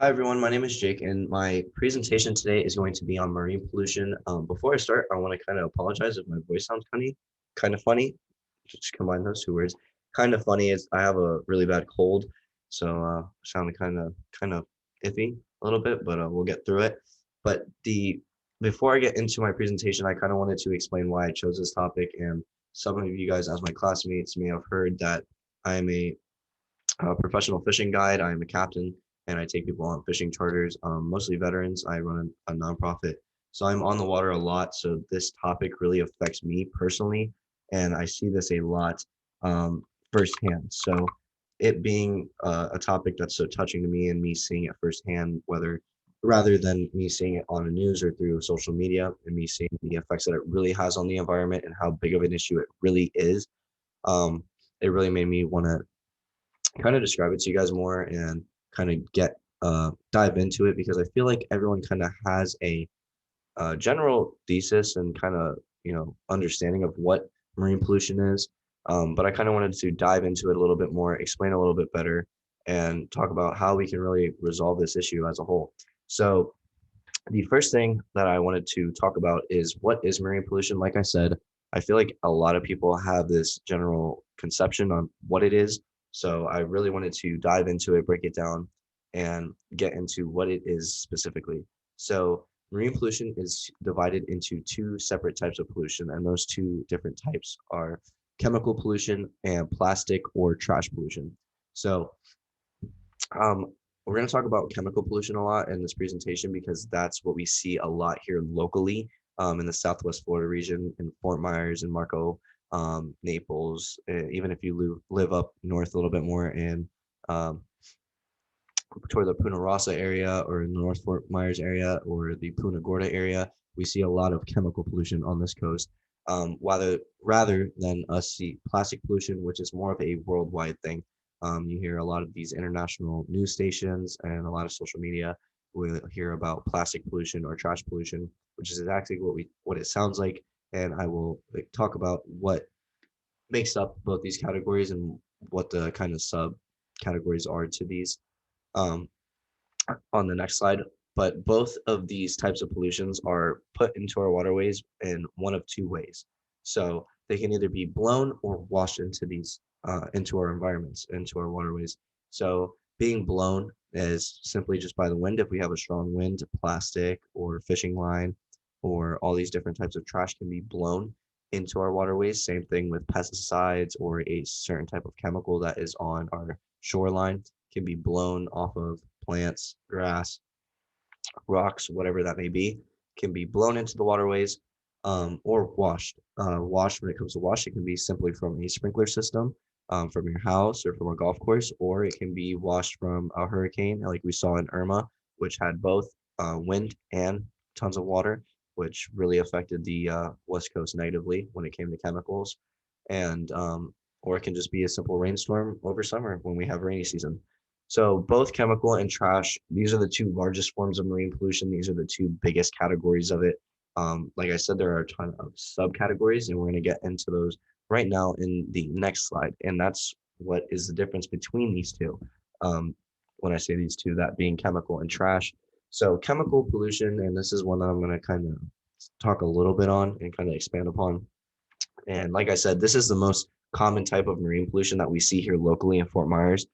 Hi everyone, my name is Jake, and my presentation today is going to be on marine pollution. Before I start, I want to kind of apologize if my voice sounds kind of funny. Just combine those two words. Kind of funny is I have a really bad cold, so sounding kind of iffy a little bit, but we'll get through it. But the before I get into my presentation, I kind of wanted to explain why I chose this topic, and some of you guys, as my classmates, may have heard that I am a professional fishing guide. I am a captain and I take people on fishing charters, mostly veterans. I run a nonprofit. So I'm on the water a lot. So this topic really affects me personally. And I see this a lot firsthand. So it being a topic that's so touching to me and me seeing it firsthand, whether rather than me seeing it on the news or through social media and me seeing the effects that it really has on the environment and how big of an issue it really is, um, it really made me want to kind of describe it to you guys more and kind of get dive into it because I feel like everyone kind of has a general thesis and kind of understanding of what marine pollution is. But I kind of wanted to dive into it a little bit more, explain a little bit better, and talk about how we can really resolve this issue as a whole. So the first thing that I wanted to talk about is what is marine pollution. Like I said, I feel like a lot of people have this general conception on what it is. So I really wanted to dive into it, break it down, and get into what it is specifically. So marine pollution is divided into two separate types of pollution, and those two different types are chemical pollution and plastic or trash pollution. So um, we're going to talk about chemical pollution a lot in this presentation because that's what we see a lot here locally in the Southwest Florida region, in Fort Myers and Marco, Naples. Even if you live up north a little bit more in um, toward the Punta Rasa area or in the North Fort Myers area or the Punta Gorda area, we see a lot of chemical pollution on this coast. Rather than us see plastic pollution, which is more of a worldwide thing. You hear a lot of these international news stations and a lot of social media will hear about plastic pollution or trash pollution, which is exactly what it sounds like. And I will talk about what makes up both these categories and what the kind of sub categories are to these. Um, on the next slide, but both of these types of pollutions are put into our waterways in one of two ways. So they can either be blown or washed into our environments, into our waterways. So being blown is simply just by the wind. If we have a strong wind, plastic or fishing line or all these different types of trash can be blown into our waterways. Same thing with pesticides or a certain type of chemical that is on our shoreline can be blown off of plants, grass, rocks, whatever that may be, can be blown into the waterways or washed. Washed, when it comes to wash, it can be simply from a sprinkler system, from your house or from a golf course, or it can be washed from a hurricane, like we saw in Irma, which had both wind and tons of water, which really affected the West Coast negatively when it came to chemicals. And or it can just be a simple rainstorm over summer when we have rainy season. So both chemical and trash, these are the two largest forms of marine pollution. These are the two biggest categories of it. Like I said, there are a ton of subcategories, and we're going to get into those right now in the next slide. And that's what is the difference between these two. Um, when I say these two, that being chemical and trash. So chemical pollution, and this is one that I'm going to kind of talk a little bit on and kind of expand upon. And like I said, this is the most common type of marine pollution that we see here locally in Fort Myers.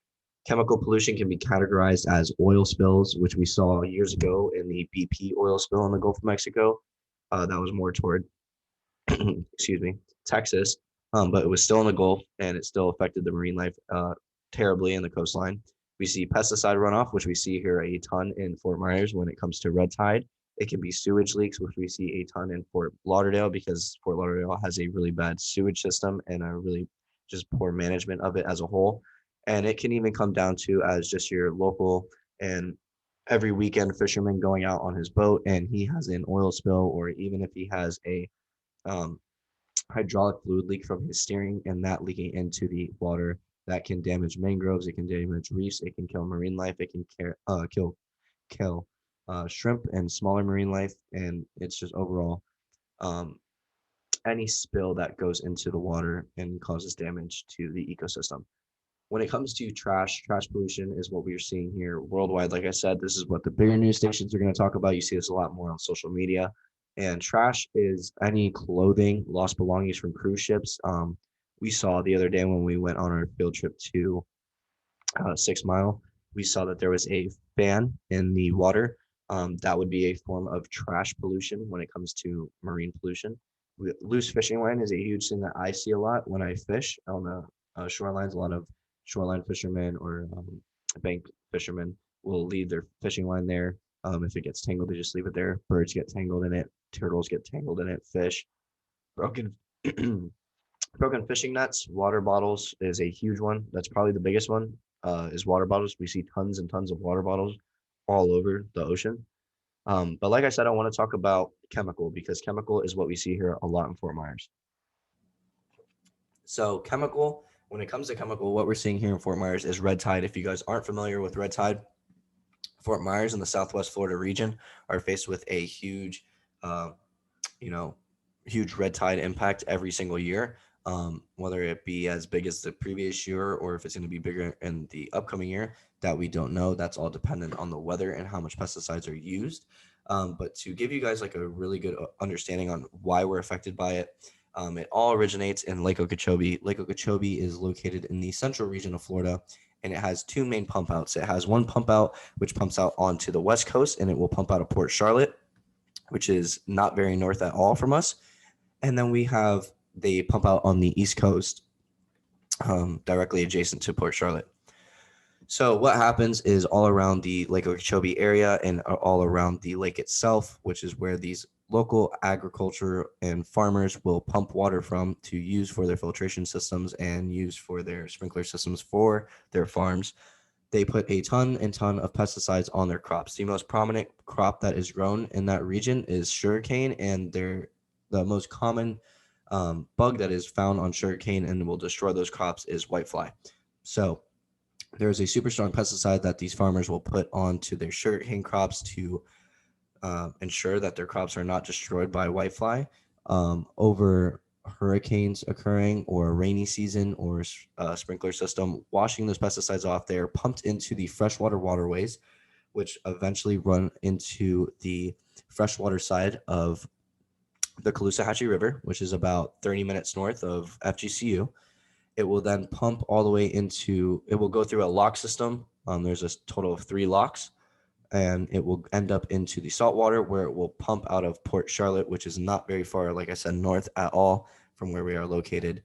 Chemical pollution can be categorized as oil spills, which we saw years ago in the BP oil spill in the Gulf of Mexico. That was more toward, excuse me, Texas, but it was still in the Gulf and it still affected the marine life terribly in the coastline. We see pesticide runoff, which we see here a ton in Fort Myers when it comes to red tide. It can be sewage leaks, which we see a ton in Fort Lauderdale because Fort Lauderdale has a really bad sewage system and a really just poor management of it as a whole. And it can even come down to as just your local and every weekend fisherman going out on his boat and he has an oil spill, or even if he has a um, hydraulic fluid leak from his steering and that leaking into the water that can damage mangroves, it can damage reefs, it can kill marine life, it can kill shrimp and smaller marine life, and it's just overall um, any spill that goes into the water and causes damage to the ecosystem. When it comes to trash pollution is what we're seeing here worldwide. Like I said, this is what the bigger news stations are going to talk about. You see this a lot more on social media. And trash is any clothing, lost belongings from cruise ships. We saw the other day when we went on our field trip to 6 Mile, we saw that there was a fan in the water. That would be a form of trash pollution when it comes to marine pollution. Loose fishing line is a huge thing that I see a lot when I fish on the shorelines. A lot of shoreline fishermen or bank fishermen will leave their fishing line there. If it gets tangled, they just leave it there. Birds get tangled in it. Turtles get tangled in it. Fish. Broken broken fishing nets, water bottles is a huge one. That's probably the biggest one. Is water bottles. We see tons and tons of water bottles all over the ocean. But like I said, I want to talk about chemical because chemical is what we see here a lot in Fort Myers. So chemical, when it comes to chemical, what we're seeing here in Fort Myers is red tide. If you guys aren't familiar with red tide, Fort Myers and the Southwest Florida region are faced with a huge, uh, you know, huge red tide impact every single year. Whether it be as big as the previous year or if it's going to be bigger in the upcoming year, that we don't know. That's all dependent on the weather and how much pesticides are used. But to give you guys like a really good understanding on why we're affected by it, it all originates in Lake Okeechobee. Lake Okeechobee is located in the central region of Florida, and it has two main pump outs. It has one pump out which pumps out onto the west coast, and it will pump out of Port Charlotte, which is not very north at all from us. And then we have the pump out on the east coast, directly adjacent to Port Charlotte. So what happens is all around the Lake Okeechobee area and all around the lake itself, which is where these local agriculture and farmers will pump water from to use for their filtration systems and use for their sprinkler systems for their farms. They put a ton and ton of pesticides on their crops. The most prominent crop that is grown in that region is sugarcane, and the most common bug that is found on sugarcane and will destroy those crops is whitefly. So there's a super strong pesticide that these farmers will put onto their sugarcane crops to ensure that their crops are not destroyed by whitefly. Over hurricanes occurring or rainy season or sprinkler system, washing those pesticides off, they're pumped into the freshwater waterways, which eventually run into the freshwater side of the Caloosahatchee River, which is about 30 minutes north of FGCU. It will then pump all the way into, it will go through a lock system. There's a total of 3 locks, and it will end up into the saltwater where it will pump out of Port Charlotte, which is not very far, like I said, north at all from where we are located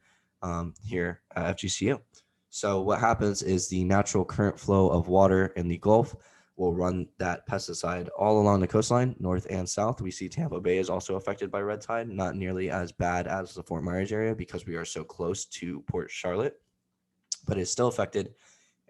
here at FGCU. So what happens is the natural current flow of water in the Gulf will run that pesticide all along the coastline, north and south. We see Tampa Bay is also affected by red tide, not nearly as bad as the Fort Myers area because we are so close to Port Charlotte, but it's still affected.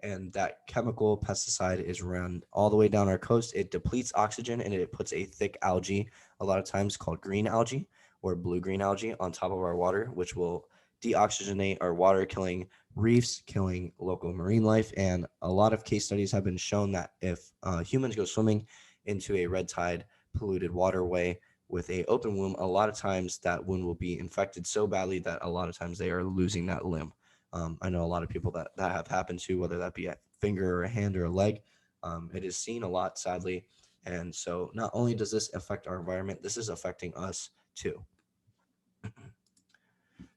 And that chemical pesticide is run all the way down our coast. It depletes oxygen and it puts a thick algae, a lot of times called green algae or blue-green algae, on top of our water, which will deoxygenate our water, killing reefs, killing local marine life. And a lot of case studies have been shown that if humans go swimming into a red tide polluted waterway with a open wound, a lot of times that wound will be infected so badly that a lot of times they are losing that limb. I know a lot of people that have happened to, whether that be a finger or a hand or a leg. It is seen a lot, sadly. And so not only does this affect our environment, this is affecting us too.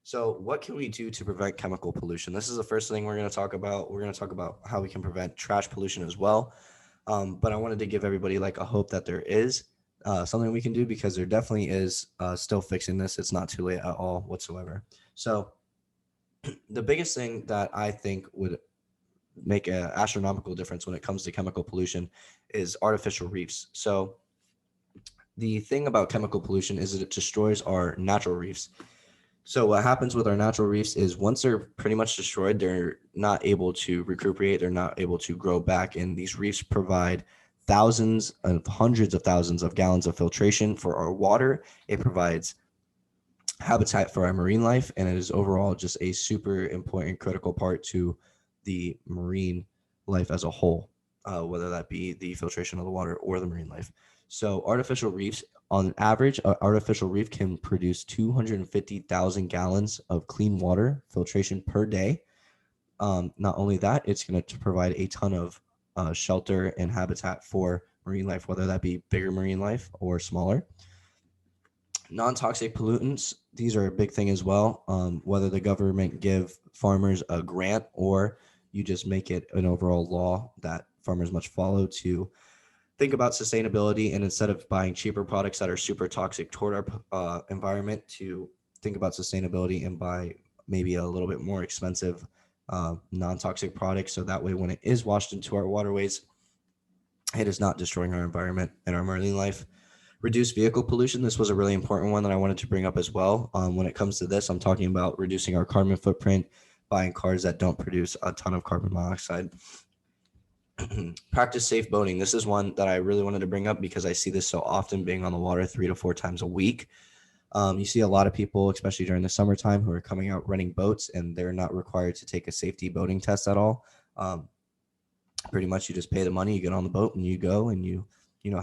So what can we do to prevent chemical pollution? This is the first thing we're going to talk about. We're going to talk about how we can prevent trash pollution as well. But I wanted to give everybody like a hope that there is something we can do, because there definitely is still fixing this. It's not too late at all whatsoever. So the biggest thing that I think would make an astronomical difference when it comes to chemical pollution is artificial reefs. So the thing about chemical pollution is that it destroys our natural reefs. So what happens with our natural reefs is once they're pretty much destroyed, they're not able to recuperate. They're not able to grow back. And these reefs provide thousands of hundreds of thousands of gallons of filtration for our water. It provides habitat for our marine life, and it is overall just a super important critical part to the marine life as a whole, whether that be the filtration of the water or the marine life. So artificial reefs, on average, an artificial reef can produce 250,000 gallons of clean water filtration per day. Not only that, it's going to provide a ton of shelter and habitat for marine life, whether that be bigger marine life or smaller. Non-toxic pollutants, these are a big thing as well. Whether the government give farmers a grant or you just make it an overall law that farmers must follow to think about sustainability, and instead of buying cheaper products that are super toxic toward our environment, to think about sustainability and buy maybe a little bit more expensive non-toxic products, so that way when it is washed into our waterways, it is not destroying our environment and our marine life. Reduce vehicle pollution. This was a really important one that I wanted to bring up as well. When it comes to this, I'm talking about reducing our carbon footprint, buying cars that don't produce a ton of carbon monoxide. Practice safe boating. This is one that I really wanted to bring up because I see this so often, being on the water 3 to 4 times a week. You see a lot of people, especially during the summertime, who are coming out renting boats, and they're not required to take a safety boating test at all. Pretty much you just pay the money, you get on the boat and you go and you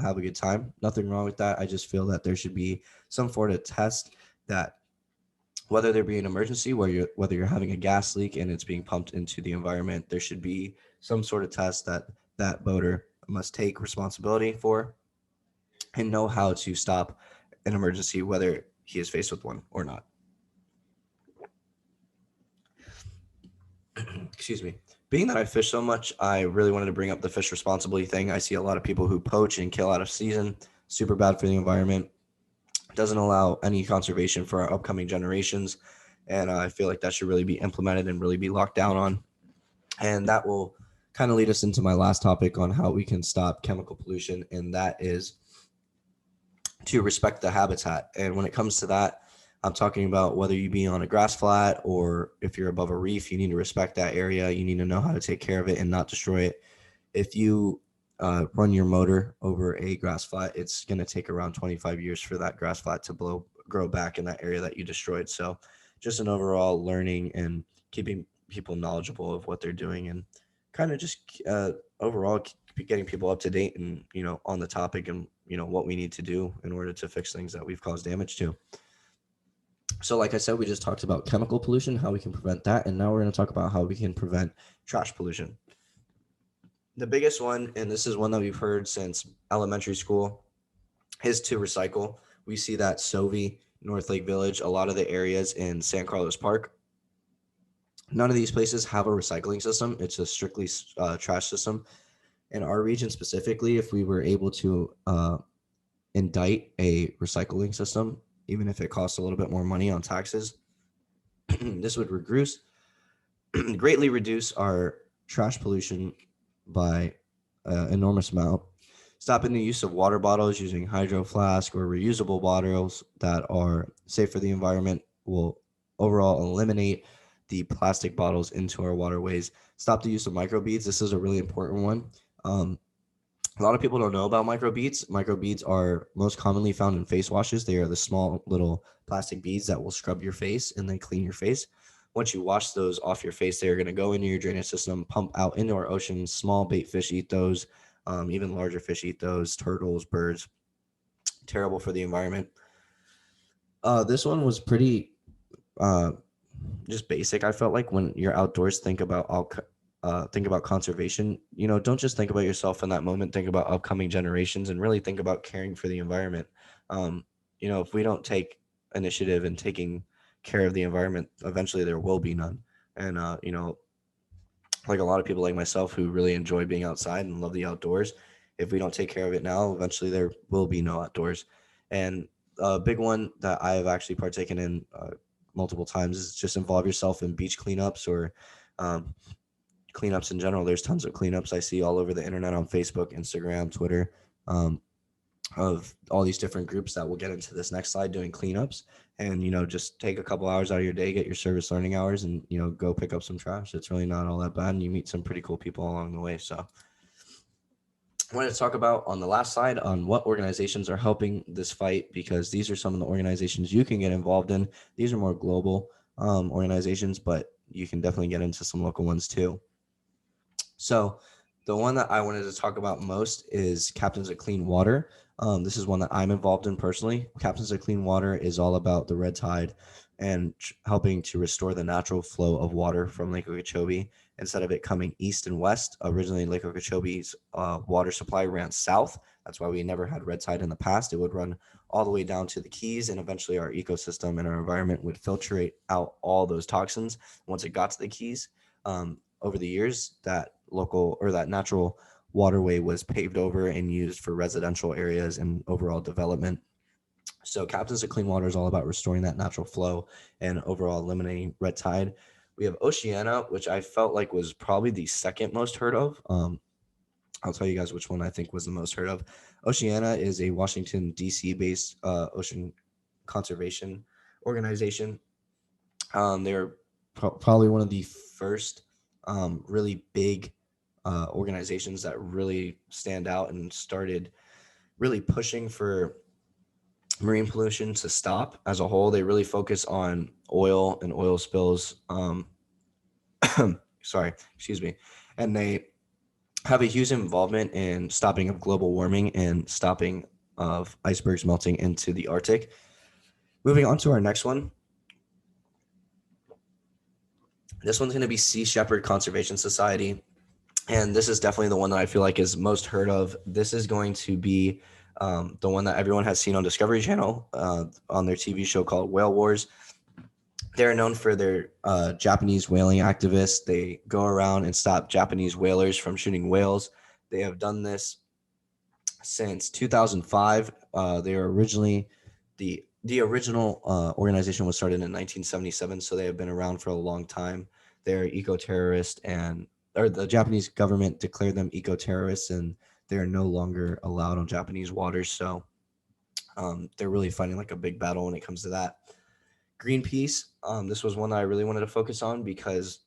have a good time. Nothing wrong with that. I just feel that there should be some sort of test that, whether there be an emergency whether you're having a gas leak and it's being pumped into the environment, there should be some sort of test that boater must take responsibility for and know how to stop an emergency, whether he is faced with one or not. Excuse me. Being that I fish so much, I really wanted to bring up the fish responsibly thing. I see a lot of people who poach and kill out of season. Super bad for the environment. Doesn't allow any conservation for our upcoming generations. And I feel like that should really be implemented and really be locked down on. And that will kind of lead us into my last topic on how we can stop chemical pollution. And that is to respect the habitat. And when it comes to that, I'm talking about whether you be on a grass flat or if you're above a reef, you need to respect that area. You need to know how to take care of it and not destroy it. If you run your motor over a grass flat, it's going to take around 25 years for that grass flat to grow back in that area that you destroyed. So just an overall learning and keeping people knowledgeable of what they're doing, and kind of just overall getting people up to date and, on the topic, and, what we need to do in order to fix things that we've caused damage to. So like I said, we just talked about chemical pollution, how we can prevent that. And now we're going to talk about how we can prevent trash pollution. The biggest one, and this is one that we've heard since elementary school, is to recycle. We see that Sovie, North Lake Village, a lot of the areas in San Carlos Park, none of these places have a recycling system. It's a strictly trash system. In our region specifically, if we were able to indict a recycling system, even if it costs a little bit more money on taxes, this would greatly reduce our trash pollution by enormous amount. Stopping the use of water bottles, using hydro flask or reusable bottles that are safe for the environment will overall eliminate the plastic bottles into our waterways. Stop the use of microbeads. This is a really important one. A lot of people don't know about microbeads. Microbeads are most commonly found in face washes. They are the small little plastic beads that will scrub your face and then clean your face. Once you wash those off your face, they're going to go into your drainage system, pump out into our ocean. Small bait fish eat those. Even larger fish eat those. Turtles, birds. Terrible for the environment. This one was pretty just basic. I felt like when you're outdoors, think about conservation. Don't just think about yourself in that moment. Think about upcoming generations and really think about caring for the environment. If we don't take initiative in taking care of the environment, eventually there will be none. And like a lot of people like myself who really enjoy being outside and love the outdoors, if we don't take care of it now, eventually there will be no outdoors. And a big one that I have actually partaken in multiple times is just involve yourself in beach cleanups or cleanups in general. There's tons of cleanups I see all over the internet, on Facebook, Instagram, Twitter, of all these different groups that will get into this next slide, doing cleanups. And just take a couple hours out of your day, get your service learning hours, and go pick up some trash. It's really not all that bad, and you meet some pretty cool people along the way. So I wanted to talk about on the last slide on what organizations are helping this fight, because these are some of the organizations you can get involved in. These are more global organizations, but you can definitely get into some local ones too. So the one that I wanted to talk about most is Captains of Clean Water. This is one that I'm involved in personally. Captains of Clean Water is all about the red tide and helping to restore the natural flow of water from Lake Okeechobee instead of it coming east and west. Originally, Lake Okeechobee's water supply ran south. That's why we never had red tide in the past. It would run all the way down to the Keys, and eventually our ecosystem and our environment would filtrate out all those toxins. Once it got to the Keys, over the years, that local or that natural waterway was paved over and used for residential areas and overall development. So Captains of Clean Water is all about restoring that natural flow and overall eliminating red tide. We have Oceana, which I felt like was probably the second most heard of. I'll tell you guys which one I think was the most heard of. Oceana is a Washington, D.C. based ocean conservation organization. They're probably one of the first really big organizations that really stand out and started really pushing for marine pollution to stop as a whole. They really focus on oil and oil spills. Sorry, excuse me. And they have a huge involvement in stopping of global warming and stopping of icebergs melting into the Arctic. Moving on to our next one. This one's going to be Sea Shepherd Conservation Society. And this is definitely the one that I feel like is most heard of. This is going to be the one that everyone has seen on Discovery Channel on their TV show called Whale Wars. They're known for their Japanese whaling activists. They go around and stop Japanese whalers from shooting whales. They have done this since 2005. They are originally the original organization was started in 1977, so they have been around for a long time. They're eco-terrorist, or the Japanese government declared them eco-terrorists, and they are no longer allowed on Japanese waters. So they're really fighting like a big battle when it comes to that. Greenpeace, this was one that I really wanted to focus on because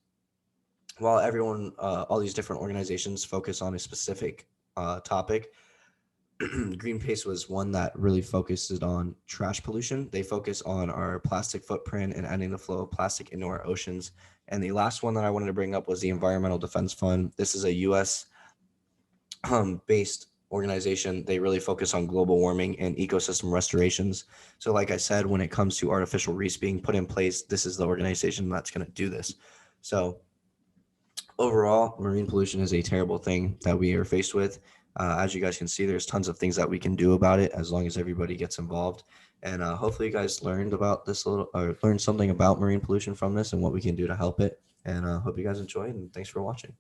while everyone, all these different organizations focus on a specific topic, Greenpeace was one that really focuses on trash pollution. They focus on our plastic footprint and ending the flow of plastic into our oceans. And the last one that I wanted to bring up was the Environmental Defense Fund. This is a U.S. Based organization. They really focus on global warming and ecosystem restorations. So like I said, when it comes to artificial reefs being put in place, this is the organization that's going to do this. So overall, marine pollution is a terrible thing that we are faced with. As you guys can see, there's tons of things that we can do about it as long as everybody gets involved. And hopefully you guys learned about this or learned something about marine pollution from this and what we can do to help it. And hope you guys enjoyed, and thanks for watching.